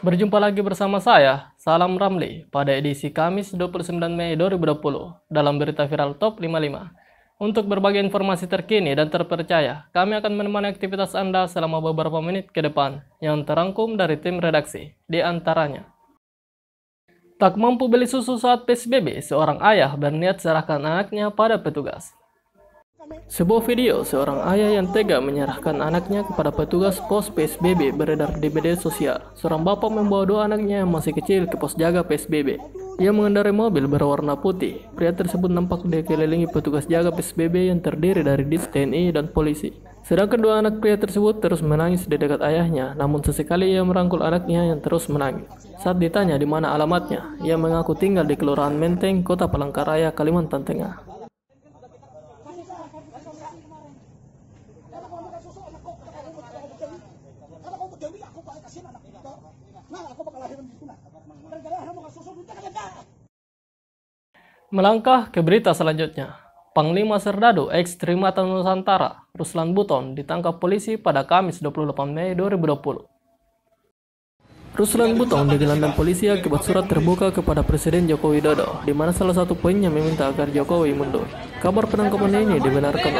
Berjumpa lagi bersama saya, Salam Ramli, pada edisi Kamis 29 Mei 2020 dalam berita viral Top 55. Untuk berbagai informasi terkini dan terpercaya, kami akan menemani aktivitas Anda selama beberapa menit ke depan yang terangkum dari tim redaksi, di antaranya. Tak mampu beli susu saat PSBB, seorang ayah berniat serahkan anaknya pada petugas. Sebuah video seorang ayah yang tega menyerahkan anaknya kepada petugas pos PSBB beredar di media sosial. Seorang bapak membawa dua anaknya yang masih kecil ke pos jaga PSBB. Ia mengendarai mobil berwarna putih. Pria tersebut nampak dikelilingi petugas jaga PSBB yang terdiri dari Dis TNI dan polisi. Sedangkan dua anak pria tersebut terus menangis di dekat ayahnya, namun sesekali ia merangkul anaknya yang terus menangis. Saat ditanya di mana alamatnya, ia mengaku tinggal di Kelurahan Menteng, Kota Palangkaraya, Kalimantan Tengah. Melangkah ke berita selanjutnya. Panglima Serdadu ex Trimatan Nusantara, Ruslan Buton, ditangkap polisi pada Kamis 28 Mei 2020. Ruslan Buton digelandang polisi akibat surat terbuka kepada Presiden Joko Widodo, di mana salah satu poinnya meminta agar Jokowi mundur. Kabar penangkapan ini dibenarkan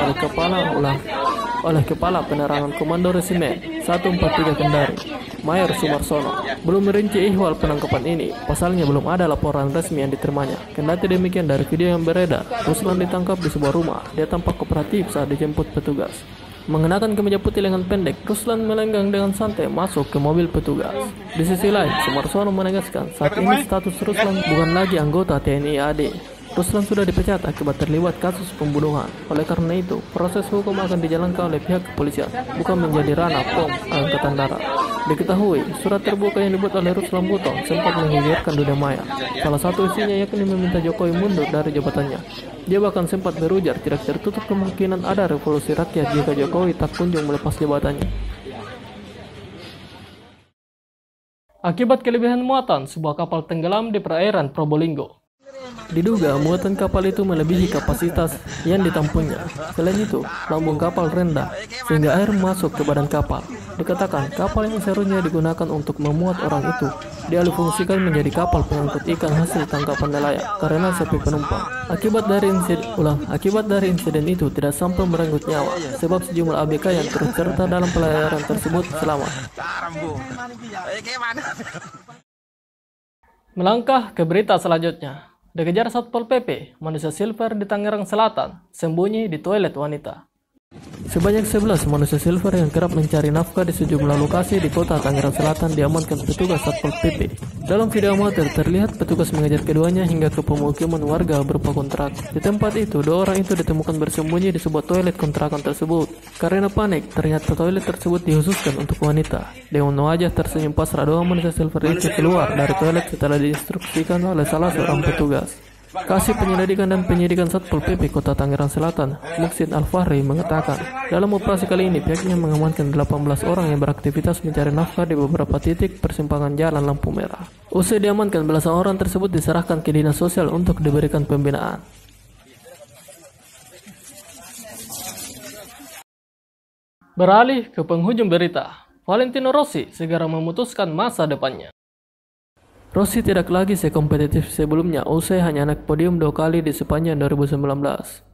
oleh Kepala Penerangan Komando Resimen 143 Kendari, Mayor Sumarsono. Belum merinci ihwal penangkapan ini, pasalnya belum ada laporan resmi yang diterimanya. Kendati demikian, dari video yang beredar, Ruslan ditangkap di sebuah rumah. Dia tampak kooperatif saat dijemput petugas. Mengenakan kemeja putih lengan pendek, Ruslan melenggang dengan santai masuk ke mobil petugas. Di sisi lain, Sumarsono menegaskan saat ini status Ruslan bukan lagi anggota TNI AD. Ruslan sudah dipecat akibat terlibat kasus pembunuhan. Oleh karena itu, proses hukum akan dijalankan oleh pihak kepolisian, bukan menjadi ranah POM Angkatan Darat. Diketahui, surat terbuka yang dibuat oleh Ruslan Buton sempat menggegerkan dunia maya. Salah satu isinya yakni meminta Jokowi mundur dari jabatannya. Dia bahkan sempat berujar tidak tertutup kemungkinan ada revolusi rakyat jika Jokowi tak kunjung melepas jabatannya. Akibat kelebihan muatan, sebuah kapal tenggelam di perairan Probolinggo. Diduga muatan kapal itu melebihi kapasitas yang ditampungnya. Selain itu, lambung kapal rendah sehingga air masuk ke badan kapal. Dikatakan kapal yang seharusnya digunakan untuk memuat orang itu dialihfungsikan menjadi kapal pengangkut ikan hasil tangkapan nelayan karena sepi penumpang. Akibat dari insiden itu tidak sampai merenggut nyawa, sebab sejumlah ABK yang turut serta dalam pelayaran tersebut selamat. Melangkah ke berita selanjutnya. Dikejar Satpol PP, manusia silver di Tangerang Selatan, sembunyi di toilet wanita. Sebanyak 11 manusia silver yang kerap mencari nafkah di sejumlah lokasi di kota Tangerang Selatan diamankan petugas Satpol PP. Dalam video amatir terlihat petugas mengejar keduanya hingga ke pemukiman warga berupa kontrak. Di tempat itu, dua orang itu ditemukan bersembunyi di sebuah toilet kontrakan tersebut. Karena panik, ternyata toilet tersebut dikhususkan untuk wanita. Dengan wajah tersenyum pasrah, dua manusia silver itu keluar dari toilet setelah diinstruksikan oleh salah seorang petugas. Kasih Penyelidikan dan Penyidikan Satpol PP Kota Tangerang Selatan, Muksin Al-Fahri, mengatakan, dalam operasi kali ini pihaknya mengamankan 18 orang yang beraktivitas mencari nafkah di beberapa titik persimpangan jalan lampu merah. Usai diamankan, belasan orang tersebut diserahkan ke Dinas Sosial untuk diberikan pembinaan. Beralih ke penghujung berita, Valentino Rossi segera memutuskan masa depannya. Rossi tidak lagi sekompetitif sebelumnya usai hanya naik podium 2 kali di sepanjang 2019.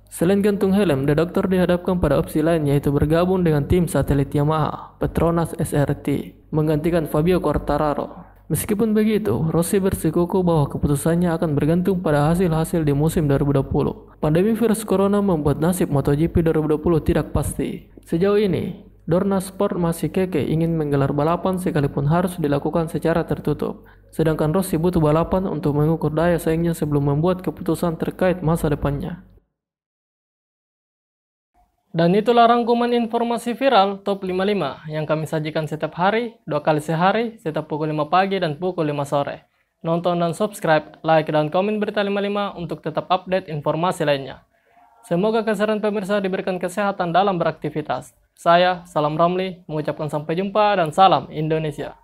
Selain gantung helm, The Doctor dihadapkan pada opsi lain yaitu bergabung dengan tim satelit Yamaha, Petronas SRT, menggantikan Fabio Quartararo. Meskipun begitu, Rossi bersikukuh bahwa keputusannya akan bergantung pada hasil-hasil di musim 2020. Pandemi virus corona membuat nasib MotoGP 2020 tidak pasti. Sejauh ini, Dorna Sport masih kekeh ingin menggelar balapan sekalipun harus dilakukan secara tertutup. Sedangkan Rossi butuh balapan untuk mengukur daya saingnya sebelum membuat keputusan terkait masa depannya. Dan itulah rangkuman informasi viral Top 55 yang kami sajikan setiap hari, 2 kali sehari, setiap pukul 5 pagi dan pukul 5 sore. Nonton dan subscribe, like dan komen berita 55 untuk tetap update informasi lainnya. Semoga kesehatan pemirsa diberikan kesehatan dalam beraktivitas. Saya, Salam Ramli, mengucapkan sampai jumpa dan salam Indonesia.